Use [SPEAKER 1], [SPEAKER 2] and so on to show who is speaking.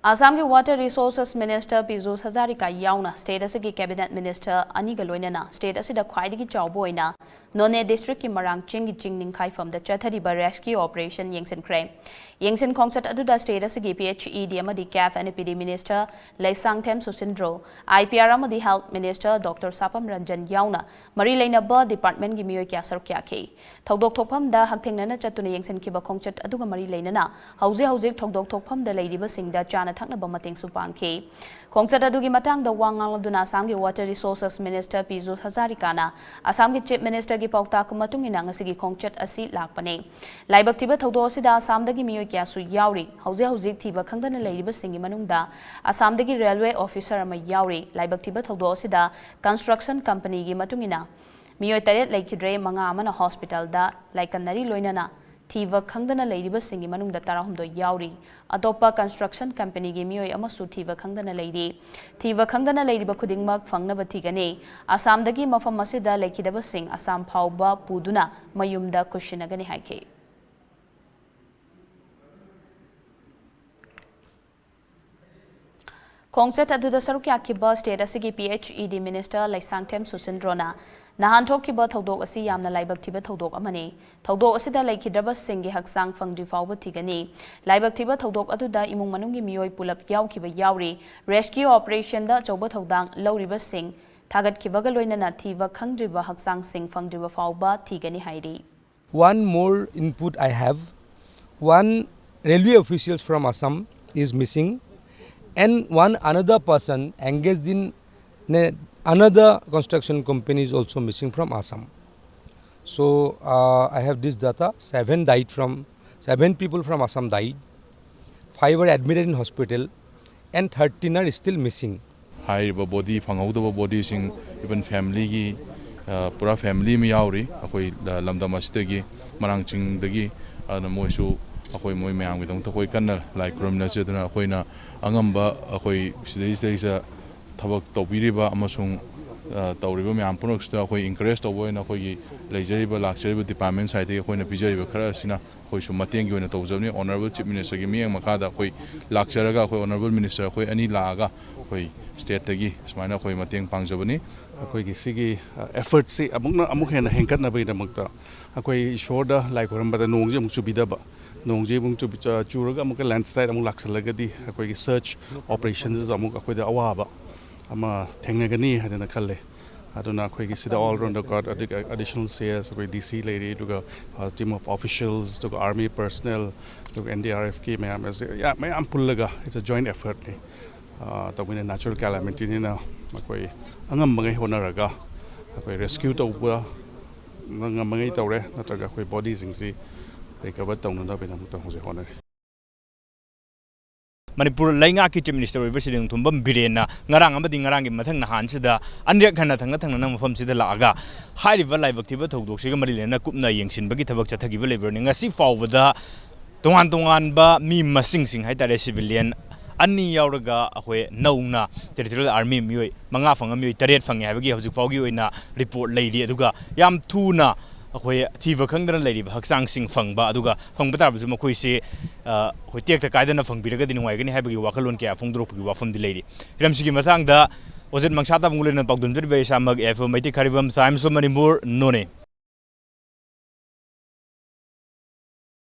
[SPEAKER 1] Assam ki Water Resources Minister Piyush Hazarika yauna state asigi Cabinet Minister ani galoinana state asida khwaidagi chawboina None district ki marang chingi chingning khai from the chathariba rescue operation Yengsinkhre Yengsin Khongchat aduda state asigi PHED amadi CAF and PD Minister Laisangthem Susindro IPR amadi Health Minister Dr. Sapam Ranjan yauna mari lainaba department gi miyoi kya sarukya ke thogdok thokpham da Hakthengnna chatuna Yengsin ki ba Khongchat aduga mari lainana hauji thogdok thokpham da leidiba singda chana thaknaba mating supangki Khongchat adugi matang da wangal duna Assam ki Water Resources Minister Piyush Hazarikana Assam ki Chief Minister ki paukta ku matung ina ngasigi Khongchat asi lakpane laibak tiba thogdo sida Assam dagi miyoi kya su yauri hauji thiba khangdana leidiba singi manungda Assam dagi railway officer ama yauri laibak tiba thogdo sida construction company gi matung ina miyoi taret laikidre manga amana hospital da laikanari loinana Thiva Khangdana Lady Singi Manung the Tarahumdo Yauri, Adopa Construction Company Gimio Amasu Thiva Khangdana Lady, Thiva Khangdana Lady Bakuding Mark Fangna Batigane, Assam Dagi Mafa Masida Lakidaba Sing, Assam Pauba Puduna, Mayumda Kushinagani Hake. Khongchat aduda saruki akiba state asigi PHED Minister Laisangthem Susindrona Nahan thokiba thodok asi yamna laibak tiba thodok amani thodok asida laikhidraba singi haksang fangdi fawba tigani laibak tiba thodok aduda imung manungi miyoi pulap yawkiba yawri rescue operation da choba thodang lawriba sing thagat kibaga loinana thiba khangdriba haksang sing fangdriba fawba tigani hairi.
[SPEAKER 2] One more input I have, one railway officials from Assam is missing and one another person engaged in another construction company is also missing from Assam. So I have this data, 7 people from Assam died, 5 were admitted in hospital and 13 are still missing.
[SPEAKER 3] High body, Fangauda body sing, even family, pura family me yauri, akoi lamdamastegi, marangching degi, and moishu. Akoi moi mayang with them to koi kana like criminal seduna koina angamba akoi sidai tabak tobiriba amasung tawriba mayam punoksta akoi encourage tawoi na koi leijariba luxury department side koina pijariba khara sina koi su mateng gi oina tawjabni honorable chief minister gi miyang makada koi luxury koi honorable minister koi ani laaga koi state gi smaina koi mateng pangjabani
[SPEAKER 4] akoi gi sigi effort si amuk hena hengkat na bai damakta akoi shoda like horambada nongje amuk chubidaba Nongji bung to Juraga Muka landslide among Laxalagadi, a search operations among Aquida Awaba. Ama Tenagani had in a Kale. I don't know, Quaggy Sida all around the god, additional CS, a DC lady, to a team of officials, to army personnel, to NDRFK, yeah, my Ampulaga, it's a joint effort. To win a natural calamity in a Maquay, Angamanga Honaraga, a rescue to Nangamanga Tore, not a bodies in sea.
[SPEAKER 5] Manipuri Lainga Kitchen Minister visiting Tumbam Birena, Narang Abadi Narang Matang Hansida, Andrea Kanatanga from Sidalaga, High River Live Activa to Sigamarina Kupna Yengsin, Bagita Chataki Leverning, a sea fall with the Tuan Ba, me Masing Sing, Haitare civilian, Anni Yauraga, Away, Nona, Territorial Army, Mangafang, Taret Fang, Havagi of Zufogu in a report lady Aduga, Yam Tuna. Akoi Thiva Khangdana Lady Haksang Sing Fang Ba Aduga Fang Batar Makoi se Hoi take the Kaidana Fang Biraga in Wagon Habi Wakalun Kia Fung Drupu from the lady. Ramsiki Matang da was it Mangsata Mulin and Pagdun Samag F. Mighty Caribum, Time so many more none.